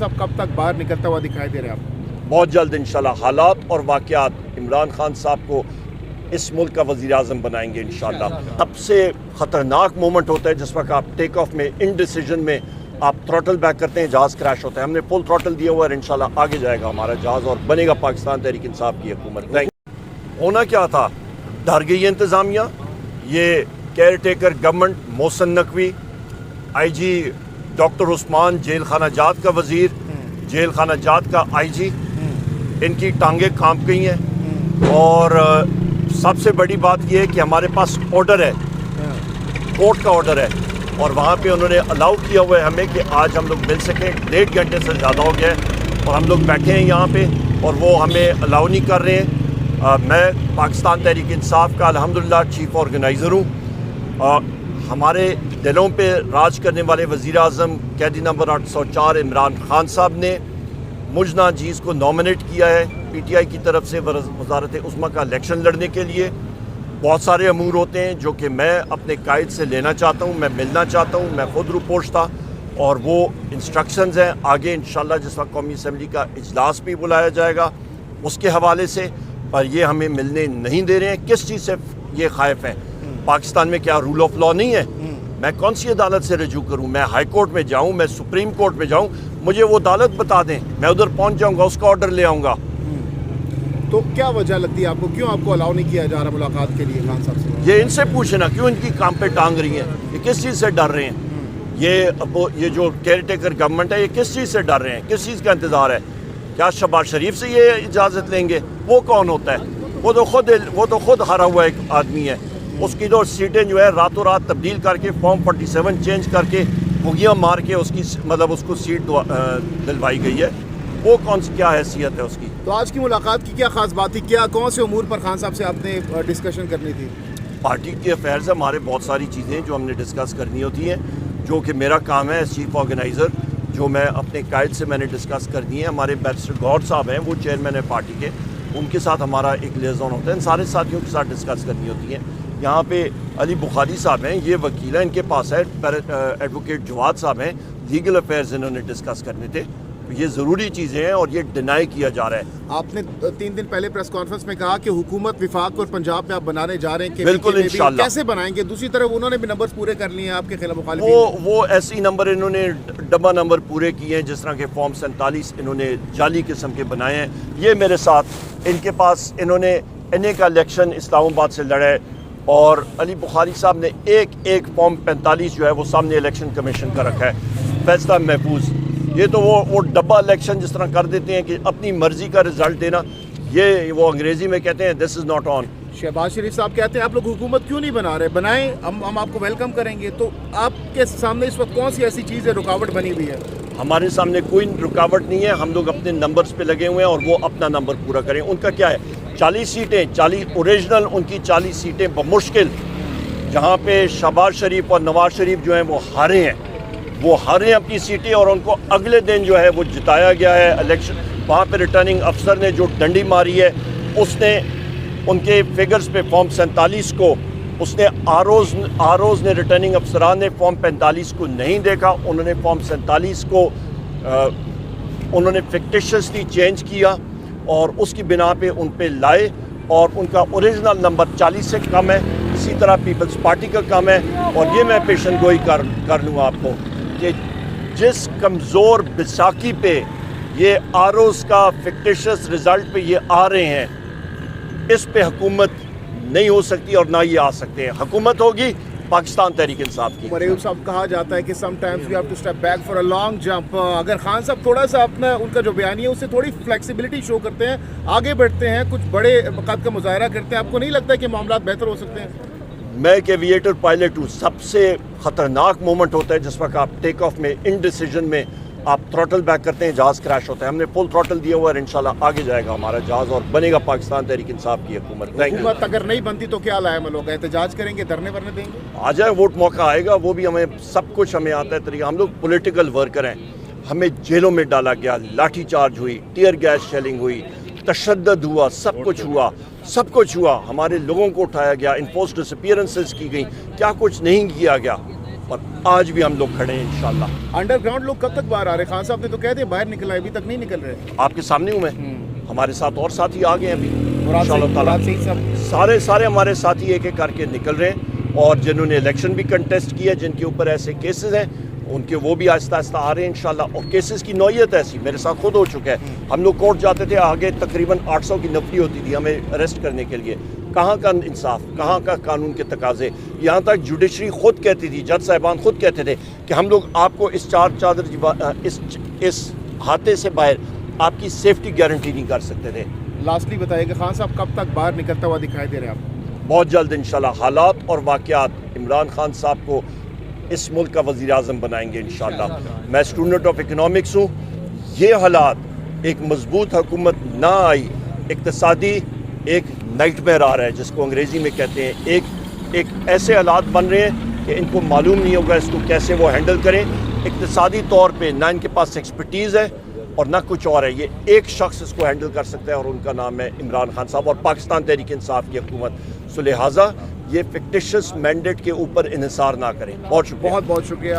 सब कब तक बाहर निकलता हुआ दिखाई दे रहे हैं आप? बहुत जल्द इंशाल्लाह हालात और वाक़यात इमरान खान साहब को इस मुल्क का वज़ीर आज़म बनाएंगे इंशाल्लाह। सबसे ख़तरनाक मोमेंट होता है जिस वक्त आप टेक ऑफ में इनडिसीजन में आप थ्रॉटल बैक करते हैं, जहाज़ क्रैश होता है। हमने फुल थ्रॉटल दिया हुआ है, इंशाल्लाह आगे जाएगा हमारा जहाज़ और बनेगा पाकिस्तान तहरीक इंसाफ की हुकूमत। होना क्या था, डर गई इंतज़ामिया। ये caretaker government, Mohsin Naqvi, IG doctor Usman, jail खाना जात का वज़ीर, जेल खाना जात का IG, इनकी टांगें कांप गई हैं। और सबसे बड़ी बात यह है कि हमारे पास ऑर्डर है, कोर्ट का ऑर्डर है, और वहाँ पे उन्होंने अलाउ किया हुआ है हमें कि आज हम लोग मिल सकें। 1.5 घंटे से ज़्यादा हो गया है और हम लोग बैठे हैं यहाँ पे और वो हमें अलाउ नहीं कर रहे हैं। मैं पाकिस्तान तहरीक इंसाफ का अल्हम्दुलिल्लाह चीफ ऑर्गेनाइज़र हूँ। हमारे दिलों पे राज करने वाले वज़ीर आज़म कैदी नंबर 804 इमरान खान साहब ने मुजना जीज़ को नॉमिनेट किया है PTI की तरफ से वज़ारत उस्मा का इलेक्शन लड़ने के लिए। बहुत सारे अमूर होते हैं जो कि मैं अपने कायद से लेना चाहता हूँ, मैं मिलना चाहता हूँ, मैं ख़ुद रूपोश था, और वो इंस्ट्रक्शंस हैं। आगे इंशाल्लाह जिस वक्त कौमी असम्बली का इजलास भी बुलाया जाएगा उसके हवाले से, पर ये हमें मिलने नहीं दे रहे हैं। किस चीज़ से ये खाइफ हैं? पाकिस्तान में क्या रूल ऑफ लॉ नहीं है? मैं कौन सी अदालत से रजू करूँ? मैं हाई कोर्ट में जाऊँ, मैं सुप्रीम कोर्ट में जाऊँ, मुझे वो अदालत बता दें, मैं उधर पहुँच जाऊँगा, उसका ऑर्डर ले आऊँगा। तो क्या वजह लगती है आपको, क्यों आपको अलाउ नहीं किया जा रहा मुलाकात के लिए खान साहब से? ये इनसे पूछे ना, क्यों इनकी काम पे टांग रही हैं? ये किस चीज़ से डर रहे हैं? ये जो केयर टेकर गवर्नमेंट है, ये किस चीज़ से डर रहे हैं? किस चीज़ का इंतज़ार है? क्या शहबाज शरीफ से ये इजाज़त लेंगे? वो कौन होता है? वो तो खुद हारा हुआ एक आदमी है। उसकी तो सीटें जो है रातों रात तब्दील करके फॉर्म 47 चेंज करके भुगियाँ मार के उसकी मतलब उसको सीट दिलवाई गई है। वो कौन सी क्या हैसियत है उसकी? तो आज की मुलाकात की क्या खास बात थी? क्या कौन से उमूर पर खान साहब से आपने डिस्कशन करनी थी? पार्टी के अफेयर्स है, हमारे बहुत सारी चीज़ें जो हमने डिस्कस करनी होती हैं, जो कि मेरा काम है चीफ ऑर्गेनाइज़र, जो मैं अपने कायद से मैंने डिस्कस करनी है। हमारे बैरिस्टर गौर साहब हैं, वो चेयरमैन है पार्टी के, उनके साथ हमारा एक लियाज़ोन होता है, इन सारे साथियों के साथ डिस्कस करनी होती है। यहाँ पे अली बुखारी साहब हैं, ये वकील हैं, इनके पास है एडवोकेट जवाद साहब हैं, लीगल अफेयर्स इन्होंने डिस्कस करने थे। ये ज़रूरी चीज़ें हैं और ये डिनाई किया जा रहा है। आपने 3 दिन पहले प्रेस कॉन्फ्रेंस में कहा कि हुकूमत विफाक और पंजाब में आप बनाने जा रहे हैं, कि बिल्कुल इंशाल्लाह। कैसे बनाएंगे? दूसरी तरफ उन्होंने भी नंबर्स पूरे कर लिए हैं आपके खिलाफ मुखालिफ। वो ऐसे नंबर इन्होंने डब्बा नंबर पूरे किए हैं, जिस तरह के फॉर्म 47 इन्होंने जाली किस्म के बनाए हैं। ये मेरे साथ इनके पास इन्होंने इन्हें का इलेक्शन इस्लामाबाद से लड़ा है, और अली बुखारी साहब ने एक फॉर्म 45 जो है वो सामने इलेक्शन कमीशन का रखा है, फैसला महफूज। ये तो वो डब्बा इलेक्शन जिस तरह कर देते हैं कि अपनी मर्जी का रिजल्ट देना, ये वो अंग्रेजी में कहते हैं this is not on. Shahbaz Sharif साहब कहते हैं आप लोग हुकूमत क्यों नहीं बना रहे? बनाएं, हम आपको वेलकम करेंगे। तो आपके सामने इस वक्त कौन सी ऐसी चीज़ है, रुकावट बनी हुई है? हमारे सामने कोई रुकावट नहीं है, हम लोग अपने नंबर्स पे लगे हुए हैं और वो अपना नंबर पूरा करें। उनका क्या है, 40 सीटें, 40 ओरिजिनल उनकी 40 सीटें बमुश्किल, जहाँ पे शहबाज शरीफ और नवाज शरीफ जो हैं वो हारे हैं, वो हारे अपनी सीटें, और उनको अगले दिन जो है वो जिताया गया है इलेक्शन। वहाँ पे रिटर्निंग अफसर ने जो डंडी मारी है, उसने उनके फिगर्स पे फॉर्म 47 को उसने आरोज़ ने रिटर्निंग अफसरान ने फॉर्म 45 को नहीं देखा। उन्होंने फॉर्म 47 को उन्होंने फिक्टिशियसली चेंज किया और उसकी बिना पे उन पे लाए, और उनका ओरिजिनल नंबर 40 से कम है। इसी तरह पीपल्स पार्टी का कम है। और ये मैं पेशन गोई कर लूँगा आपको कि जिस कमज़ोर बैसाखी पे ये आरोज़ का फिक्टिशियस रिज़ल्ट पे ये आ रहे हैं, इस पे हुकूमत नहीं हो सकती और ना ये आ सकते हैं। हुकूमत होगी पाकिस्तान तहरीक इंसाफ की। मरीम साहब, कहा जाता है कि sometimes we have to step back for a long jump. अगर खान साहब थोड़ा सा अपना उनका जो बयानी है उससे थोड़ी फ्लेक्सिबिलिटी शो करते हैं, आगे बढ़ते हैं, कुछ बड़े कद का मुजाहरा करते हैं, आपको नहीं लगता कि मामला बेहतर हो सकते हैं? मैं एक एविएटर पायलट हूँ। सबसे ख़तरनाक मोमेंट होता है जिस वक्त आप टेक ऑफ में इनडिसीजन में आप थ्रॉटल बैक करते हैं, जहाज़ क्रैश होता है। हमने फुल थ्रॉटल दिया हुआ है, इंशाल्लाह आगे जाएगा हमारा जहाज़ और बनेगा पाकिस्तान तहरीक इंसाफ की हुकूमत। हुकूमत अगर नहीं बनती तो क्या लायमल होगा? एहतजाज करेंगे, धरने वरने देंगे? आ जाए, वोट मौका आएगा, वो भी हमें सब कुछ हमें आता है तरीका। हम लोग पॉलिटिकल वर्कर हैं, हमें जेलों में डाला गया, लाठी चार्ज हुई, टीयर गैस शेलिंग हुई, तशद्दुद हुआ, सब कुछ हुआ। हमारे लोगों को उठाया गया, इन्फोर्स्ड डिसअपीयरेंसेस की गई, क्या कुछ नहीं किया गया। اور آج بھی ہم لوگ کھڑے ہیں انشاءاللہ. انڈر گراؤنڈ لوگ کب تک باہر آ رہے ہیں؟ خان صاحب نے تو کہہ دیا باہر نکل آئے، ابھی تک نہیں نکل رہے. آپ کے سامنے ہوں میں، ہمارے ساتھ اور ساتھی آ گئے ہیں ابھی انشاءاللہ تعالیٰ. صاحب سارے ہمارے ساتھی ایک ایک کر کے نکل رہے ہیں، اور جنہوں نے الیکشن بھی کنٹیسٹ کیا، جن کے اوپر ایسے کیسز ہیں، ان کے وہ بھی آہستہ آہستہ آ رہے ہیں انشاءاللہ. اور کیسز کی نوعیت ایسی میرے ساتھ خود ہو چکا ہے. ہم لوگ کورٹ جاتے تھے، آگے تقریباً 800 کی نفری ہوتی تھی ہمیں اریسٹ کرنے کے لیے. کہاں کا انصاف، کہاں کا قانون کے تقاضے. یہاں تک جوڈیشری خود کہتی تھی، جج صاحبان خود کہتے تھے کہ ہم لوگ آپ کو اس اس ہاتھے سے باہر آپ کی سیفٹی گارنٹی نہیں کر سکتے تھے. لاسٹلی بتائیے کہ خان صاحب کب تک باہر نکلتا ہوا دکھائی دے رہے ہیں آپ؟ بہت جلد انشاءاللہ. حالات اور واقعات عمران خان صاحب کو اس ملک کا وزیر اعظم بنائیں گے انشاءاللہ. میں اسٹوڈنٹ آف اکنامکس ہوں. یہ حالات ایک مضبوط حکومت نہ آئی، اقتصادی ایک نائٹ میئر آ رہا ہے جس کو انگریزی میں کہتے ہیں. ایک ایسے حالات بن رہے ہیں کہ ان کو معلوم نہیں ہوگا اس کو کیسے وہ ہینڈل کریں. اقتصادی طور پہ نہ ان کے پاس ایکسپرٹیز ہے اور نہ کچھ اور ہے. یہ ایک شخص اس کو ہینڈل کر سکتا ہے اور ان کا نام ہے عمران خان صاحب اور پاکستان تحریک انصاف کی حکومت. سو لہٰذا یہ فکٹیشس مینڈیٹ کے اوپر انحصار نہ کریں. بہت شکریہ. بہت شکریہ.